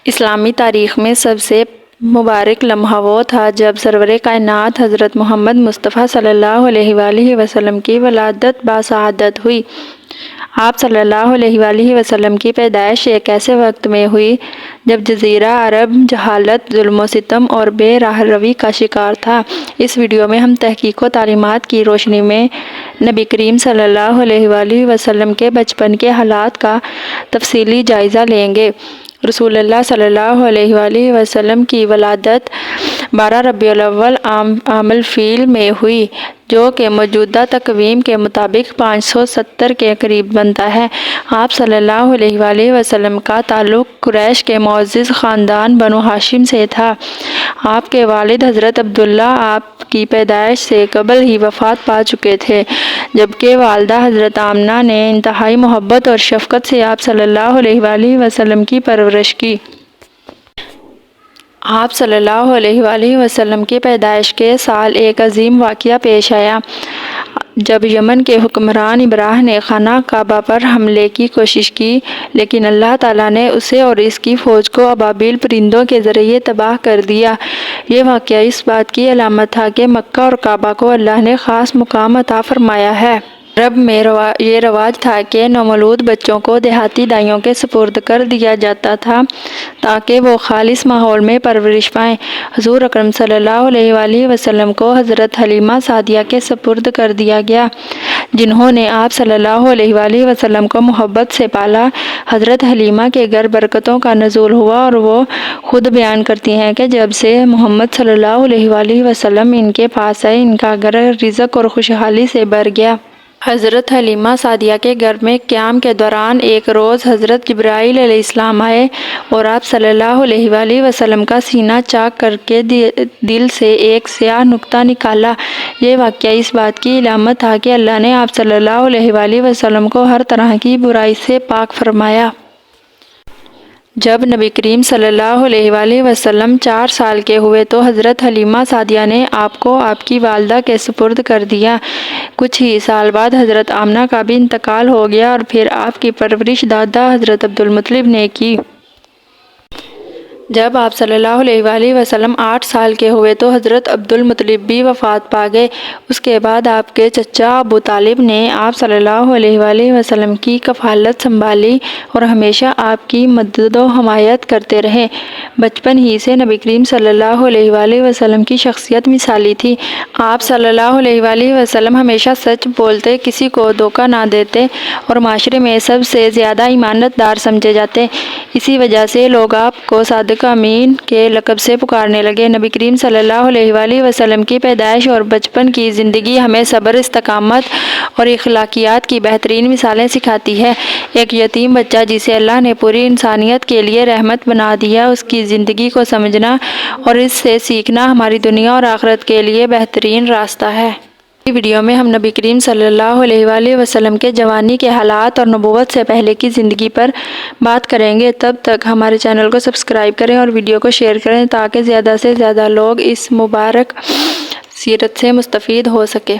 اسلامی تاریخ میں سب سے مبارک لمحہ وہ تھا جب سرور کائنات حضرت محمد مصطفیٰ صلی اللہ علیہ وآلہ وسلم کی ولادت باسعادت ہوئی۔ آپ صلی اللہ علیہ وآلہ وسلم کی پیدائش ایک ایسے وقت میں ہوئی جب جزیرہ عرب جہالت، ظلم و ستم اور بے راہ روی کا شکار تھا۔ اس ویڈیو میں ہم تحقیق و تعلیمات کی روشنی میں نبی کریم صلی اللہ علیہ وآلہ وسلم کے بچپن کے حالات کا تفصیلی جائزہ لیں گے۔ رسول اللہ صلی اللہ علیہ وآلہ وسلم کی ولادت 12 ربیع الاول عام الفیل میں ہوئی، جو کہ موجودہ تقویم کے مطابق 570 کے قریب بنتا ہے۔ آپ صلی اللہ علیہ وآلہ وسلم کا تعلق قریش کے معزز خاندان بنو ہاشم سے تھا۔ آپ کے والد حضرت عبداللہ آپ کی پیدائش سے قبل ہی وفات پا چکے تھے، جبکہ والدہ حضرت آمنہ نے انتہائی محبت اور شفقت سے آپ صلی اللہ علیہ وآلہ وسلم کی پرورش کی۔ آپ صلی اللہ علیہ وآلہ وسلم کی پیدائش کے سال ایک عظیم واقعہ پیش آیا جب یمن کے حکمران ابراہ نے خانہ کعبہ پر حملے کی کوشش کی، لیکن اللہ تعالیٰ نے اسے اور اس کی فوج کو ابابیل پرندوں کے ذریعے تباہ کر دیا۔ یہ واقعہ اس بات کی علامت تھا کہ مکہ اور کعبہ کو اللہ نے خاص مقام عطا فرمایا ہے۔ عرب میں یہ رواج تھا کہ نومولود بچوں کو دیہاتی دائیوں کے سپرد کر دیا جاتا تھا تاکہ وہ خالص ماحول میں پرورش پائیں۔ حضور اکرم صلی اللہ علیہ وآلہ وسلم کو حضرت حلیمہ سعدیہ کے سپرد کر دیا گیا، جنہوں نے آپ صلی اللہ علیہ وآلہ وسلم کو محبت سے پالا۔ حضرت حلیمہ کے گھر برکتوں کا نزول ہوا اور وہ خود بیان کرتی ہیں کہ جب سے محمد صلی اللہ علیہ وآلہ وسلم ان کے پاس آئے، ان کا گھر رزق اور خوشحالی سے بھر گیا۔ حضرت حلیمہ سعدیہ کے گھر میں قیام کے دوران ایک روز حضرت جبرائیل علیہ السلام آئے اور آپ صلی اللہ علیہ وآلہ وسلم کا سینہ چاک کر کے دل سے ایک سیاہ نقطہ نکالا۔ یہ واقعہ اس بات کی علامت تھا کہ اللہ نے آپ صلی اللہ علیہ وآلہ وسلم کو ہر طرح کی برائی سے پاک فرمایا۔ جب نبی کریم صلی اللہ علیہ وآلہ وسلم 4 سال کے ہوئے تو حضرت حلیمہ سعدیہ نے آپ کو آپ کی والدہ کے سپرد کر دیا۔ کچھ ہی سال بعد حضرت آمنہ کا بھی انتقال ہو گیا اور پھر آپ کی پرورش دادا حضرت عبدالمطلب نے کی۔ جب آپ صلی اللہ علیہ وآلہ وسلم 8 سال کے ہوئے تو حضرت عبدالمطلب بھی وفات پا گئے۔ اس کے بعد آپ کے چچا ابو طالب نے آپ صلی اللہ علیہ وآلہ وسلم کی کفالت سنبھالی اور ہمیشہ آپ کی مدد و حمایت کرتے رہے۔ بچپن ہی سے نبی کریم صلی اللہ علیہ وآلہ وسلم کی شخصیت مثالی تھی۔ آپ صلی اللہ علیہ وآلہ وسلم ہمیشہ سچ بولتے، کسی کو دھوکہ نہ دیتے اور معاشرے میں سب سے زیادہ ایمانت دار سمجھے جاتے۔ اسی وجہ سے لوگ آپ کو صادق امین کے لقب سے پکارنے لگے۔ نبی کریم صلی اللہ علیہ وآلہ وسلم کی پیدائش اور بچپن کی زندگی ہمیں صبر، استقامت اور اخلاقیات کی بہترین مثالیں سکھاتی ہے۔ ایک یتیم بچہ جسے اللہ نے پوری انسانیت کے لیے رحمت بنا دیا، اس کی زندگی کو سمجھنا اور اس سے سیکھنا ہماری دنیا اور آخرت کے لیے بہترین راستہ ہے۔ اس ویڈیو میں ہم نبی کریم صلی اللہ علیہ وآلہ وسلم کے جوانی کے حالات اور نبوت سے پہلے کی زندگی پر بات کریں گے۔ تب تک ہمارے چینل کو سبسکرائب کریں اور ویڈیو کو شیئر کریں تاکہ زیادہ سے زیادہ لوگ اس مبارک سیرت سے مستفید ہو سکیں۔